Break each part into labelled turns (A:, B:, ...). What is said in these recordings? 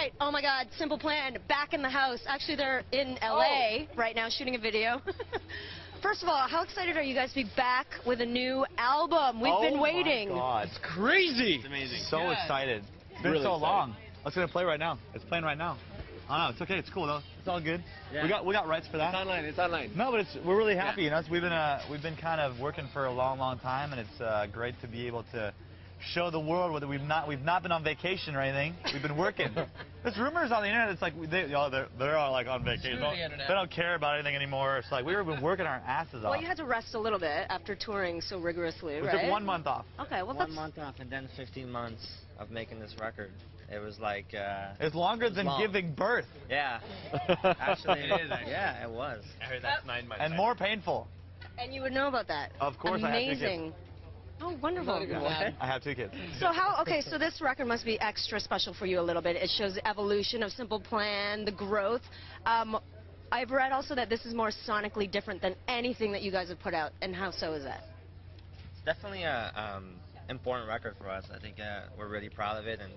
A: right. Oh my God, Simple Plan, back in the house. Actually, they're in LA right now shooting a video. First of all, how excited are you guys to be back with a new album? We've been waiting.
B: Oh my God,
C: It's crazy.
B: it's amazing. So excited. It's been
C: Really
B: so
C: excited.
B: long. It's gonna play right now. It's playing right now. Oh no, it's okay. It's cool though. It's all good.
C: Yeah.
B: We got rights for that.
C: It's online. It's online.
B: No, but we're really happy. You know, we've been kind of working for a long time, and it's great to be able to show the world whether we've not been on vacation or anything. We've been working. There's rumors on the internet. It's like they're all like on vacation. They don't care about anything anymore. It's like we've been working our asses off.
A: Well, you had to rest a little bit after touring so rigorously,
B: We
A: right?
B: took 1 month off.
A: Okay, well,
D: 1 month off and then 15 months of making this record. It was like
B: It's longer than
D: long.
B: giving birth.
D: yeah. Actually,
C: It is, actually.
D: Yeah, it was.
C: I heard that's 9 months.
B: And more painful.
A: And you would know about that.
B: Of course, I have 2 kids.
A: Amazing. Oh, wonderful.
B: I have 2 kids.
A: So so this record must be extra special for you a little bit. It shows the evolution of Simple Plan, the growth. I've read also that this is more sonically different than anything that you guys have put out. And how so is that?
D: It's definitely a important record for us. I think we're really proud of it, and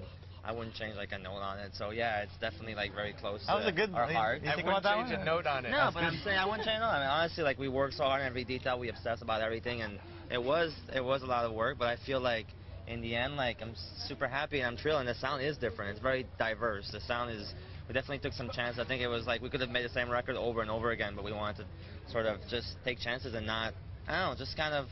D: I wouldn't change like a note on it. So yeah, it's definitely like very close
B: That was
D: to
B: a good.
D: our heart.
B: You
C: I
B: think
C: wouldn't
B: about that
C: change
B: one?
C: a note on it.
D: No, but I'm saying I wouldn't change it. I mean, honestly, like we work so hard on every detail, we obsess about everything, and it was a lot of work. But I feel like in the end, like I'm super happy and I'm thrilled. And the sound is different. It's very diverse. The sound is. We definitely took some chances. I think it was like we could have made the same record over and over again, but we wanted to sort of just take chances and not, I don't know, just kind of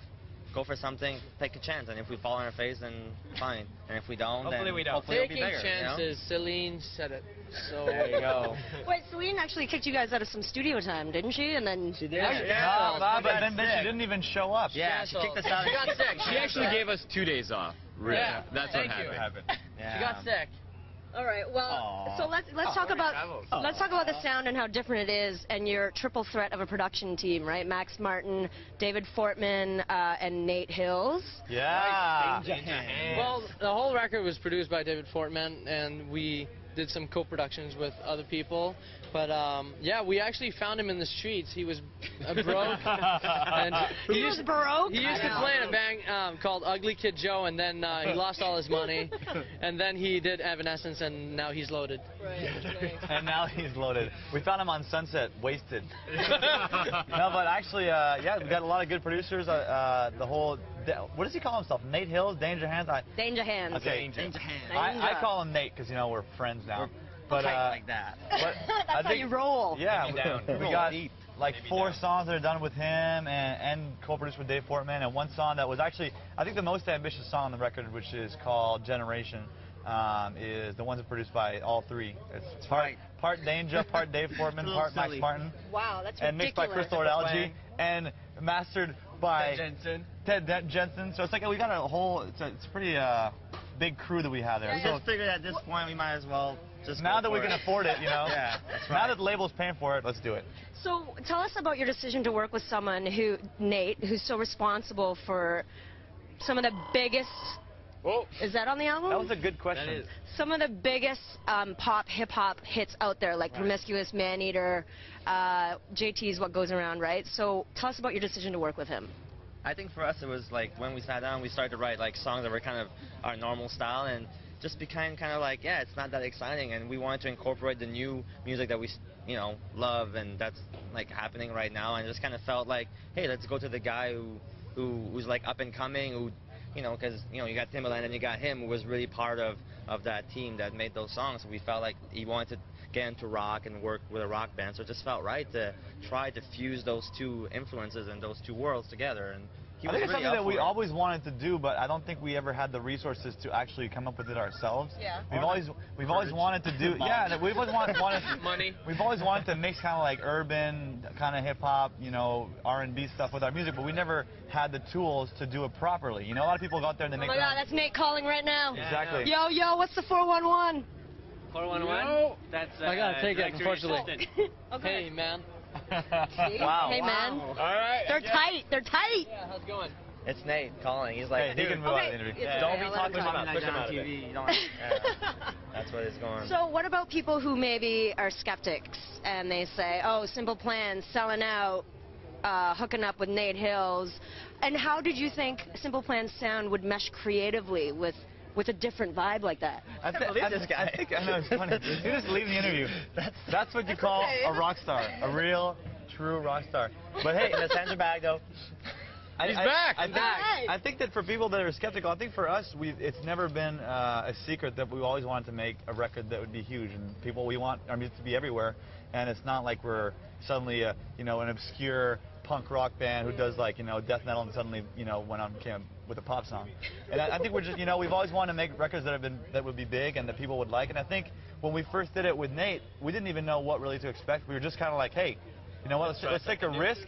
D: go for something, take a chance, and if we fall on our face, then fine. And if we don't,
C: Hopefully
D: then
C: we don't.
D: hopefully it'll be
E: Taking
D: bigger.
E: chances, Celine said it. So
D: There you go.
A: Wait, Celine actually kicked you guys out of some studio time, didn't she? And then
D: She did.
B: No, but then she didn't even show up.
D: Yeah, she kicked us out.
E: She got sick.
C: She actually gave us 2 days off. Really.
E: Yeah,
C: That's
E: thank
C: what
E: you.
C: happened.
D: Yeah.
E: She got sick.
A: all right. Well,
B: Aw.
A: so let's talk about the sound and how different it is, and your triple threat of a production team, right? Max Martin, David Fortman, and Nate Hills.
B: Yeah.
E: Well, the whole record was produced by David Fortman, and we did some co-productions with other people. But yeah, we actually found him in the streets. He was broke. And
A: He was broke?
E: He used to play in a band called Ugly Kid Joe, and then he lost all his money. And then he did Evanescence, and now he's loaded.
B: And now he's loaded. We found him on Sunset, wasted. No, but actually, yeah, we got a lot of good producers. The whole, what does he call himself? Nate Hills, Danger Hands.
A: Danger Hands.
B: Okay.
D: Danger Hands.
B: I call him Nate because you know we're friends now. But
D: like that.
B: but I
A: That's how you roll.
B: Yeah,
C: Maybe down.
B: we got like
C: Maybe
B: 4
C: down.
B: songs that are done with him and co-produced with Dave Fortman, and 1 song that was actually, I think, the most ambitious song on the record, which is called Generation, is the one that's produced by all 3. It's part Danger, part Dave Fortman, part Max Martin,
A: Wow, that's
B: and mixed by
A: ridiculous.
B: Crystal Ordelgi, and mastered by
C: Jensen.
B: Ted Jensen. So it's like we got a whole, it's a pretty big crew that we have there.
D: We
B: So
D: just figured at this point we might as well just
B: now
D: go
B: that we
D: for
B: can
D: it.
B: afford it, you know.
D: Yeah, that's
B: Now
D: right.
B: that the label's paying for it, let's do it.
A: So tell us about your decision to work with someone Nate, who's so responsible for some of the biggest.
C: Oh,
A: Is that on the album?
B: That was a good question.
C: that is.
A: Some of the biggest pop, hip-hop hits out there, like Promiscuous, Man-Eater, JT's What Goes Around, right? So tell us about your decision to work with him.
D: I think for us it was like when we sat down, we started to write like songs that were kind of our normal style, and just became kind of like, yeah, it's not that exciting, and we wanted to incorporate the new music that we, you know, love, and that's like happening right now, and just kind of felt like, hey, let's go to the guy who's like up and coming, who, you know, because you know you got Timbaland and you got him, who was really part of that team that made those songs. So we felt like he wanted to get into rock and work with a rock band, so it just felt right to try to fuse those 2 influences and those 2 worlds together. And he
B: I
D: was
B: think it's
D: really
B: something
D: up
B: that we
D: for it.
B: always wanted to do, but I don't think we ever had the resources to actually come up with it ourselves.
A: Yeah.
B: We've always wanted to do, yeah, we've always wanted
E: Money.
B: We've always wanted to mix kind of like urban, kind of hip hop, you know, R&B stuff with our music, but we never had the tools to do it properly. You know, a lot of people go out there and they
A: Oh
B: make
A: my
B: their
A: God,
B: own-
A: that's Nate calling right now.
B: Exactly.
A: Yo, what's the 411?
E: 411?
C: That's
E: I gotta take it, unfortunately.
A: Okay.
E: Hey, man.
B: Wow.
A: Hey, man.
C: All right.
A: They're tight. They're tight.
E: Yeah, how's it going?
D: It's Nate calling. He's like,
B: Hey, he
D: dude,
B: can move out of the interview.
A: It's
D: don't
A: okay,
D: be
A: I'll let
D: talking
A: him
D: about
A: talk.
D: me like
C: Push
D: that
C: him
D: on
C: out of it.
D: TV. You don't. Yeah. That's what it's going.
A: So what about people who maybe are skeptics and they say, oh, Simple Plan, selling out, hooking up with Nate Hills, and how did you think Simple Plan's sound would mesh creatively with with a different vibe like that?
B: I
D: believe this guy.
B: I think I know it's funny. You just leave the interview. That's what you call a rock star, a real, true rock star. But hey,
D: In the center bag though.
C: He's back.
B: I think that for people that are skeptical, I think for us, it's never been a secret that we always wanted to make a record that would be huge, and we want our music to be everywhere, and it's not like we're suddenly an obscure punk rock band who does like death metal and suddenly went on with a pop song. And I think we're just we've always wanted to make records that would be big and that people would like. And I think when we first did it with Nate, we didn't even know what really to expect. We were just kind of like, hey, you know what? Let's take a risk.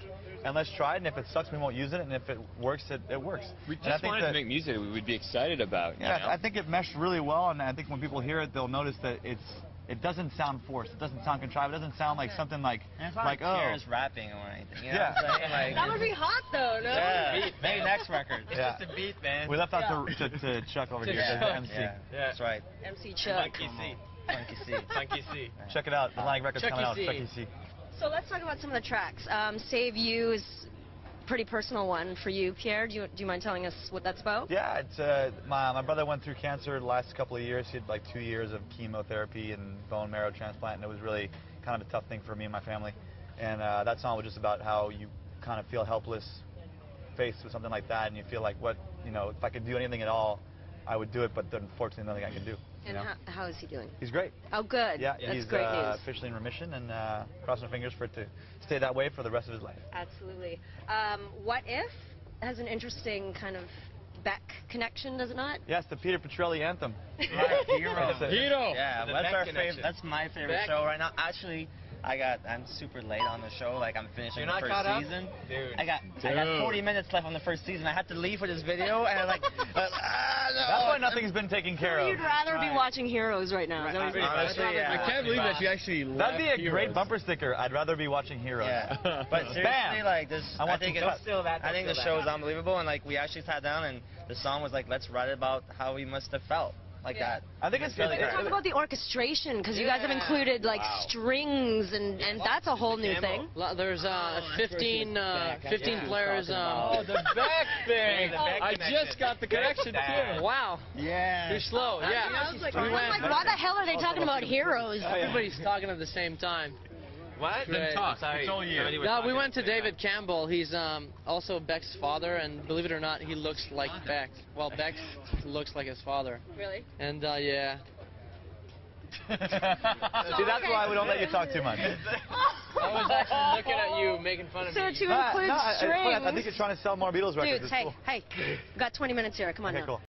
B: And let's try it, and if it sucks, we won't use it, and if it works, it works.
C: We just wanted to make music we would be excited about.
B: Yeah, I think it meshed really well, and I think when people hear it, they'll notice that it doesn't sound forced, it doesn't sound contrived, it doesn't sound like something like
D: Cheers rapping or anything. You know what I'm saying? Like,
A: That would be hot, though, no?
D: yeah, maybe next record.
C: It's just a beat, man.
B: We left out to Chuck over here, the MC.
D: Yeah, that's right.
A: MC Chuck.
C: Funky C.
D: Funky C.
C: Funky C.
B: Check it out, Atlantic Records
E: Chucky
B: coming out.
E: C.
B: Chucky C.
A: So let's talk about some of the tracks. Save You is a pretty personal one for you, Pierre. Do you mind telling us what that's about?
B: Yeah, it's my brother went through cancer the last couple of years. He had like 2 years of chemotherapy and bone marrow transplant, and it was really kind of a tough thing for me and my family. And that song was just about how you kind of feel helpless faced with something like that, and you feel like, if I could do anything at all, I would do it, but unfortunately nothing I can do.
A: And how is he doing?
B: He's great.
A: Oh, good.
B: Yeah,
A: That's
B: he's
A: great news.
B: officially in remission, and crossing our fingers for it to stay that way for the rest of his life.
A: Absolutely. What If has an interesting kind of Beck connection, does it not?
B: Yes, the Peter Petrelli anthem.
D: Right, Hero.
C: Hero.
D: Yeah,
C: The
D: that's
C: Beck
D: our
C: connection.
D: favorite. That's my favorite
E: Beck.
D: show right now. Actually, I'm super late on the show. Like I'm finishing
C: You're
D: the
C: not
D: first
C: caught up?
D: season.
C: Dude.
D: I got 40 minutes left on the first season. I had to leave for this video, and I'm like, no.
B: That's why nothing's been taken care of.
A: You'd rather be watching Heroes right now. Is that what you're saying?
D: Honestly, yeah.
C: I can't believe that you actually left
B: That'd be a great
C: Heroes.
B: bumper sticker. I'd rather be watching Heroes.
D: Yeah, but seriously,
B: Bam!
D: like this,
B: I want
D: think
B: some
D: it's,
B: cuts.
D: I think the show is unbelievable, and like we actually sat down, and the song was like, let's write about how we must have felt like that.
B: I think it's
D: really
B: good.
A: Talk about the orchestration, because you guys have included like strings, and that's a whole new thing.
E: There's 15 players.
C: Oh, the Beck thing. I just got the connection too.
E: Wow.
D: Yeah.
E: Too slow. Yeah.
A: I was like,
E: We went-
A: why the hell are they talking about Heroes?
E: Everybody's talking at the same time.
C: What?
E: Then talk.
C: It's all you.
E: No, we went to David Campbell. He's also Beck's father, and believe it or not, he looks like Beck. Well, Beck looks like his father.
A: Really?
E: And yeah.
B: See, that's why we don't let you talk too much.
E: I was actually looking at you, making fun of
A: So
E: me.
A: to include
B: I
A: strings.
B: think you're trying to sell more Beatles records.
A: Dude,
B: It's
A: hey,
B: cool.
A: hey, we've got 20 minutes here. Come on
B: Okay,
A: now.
B: cool.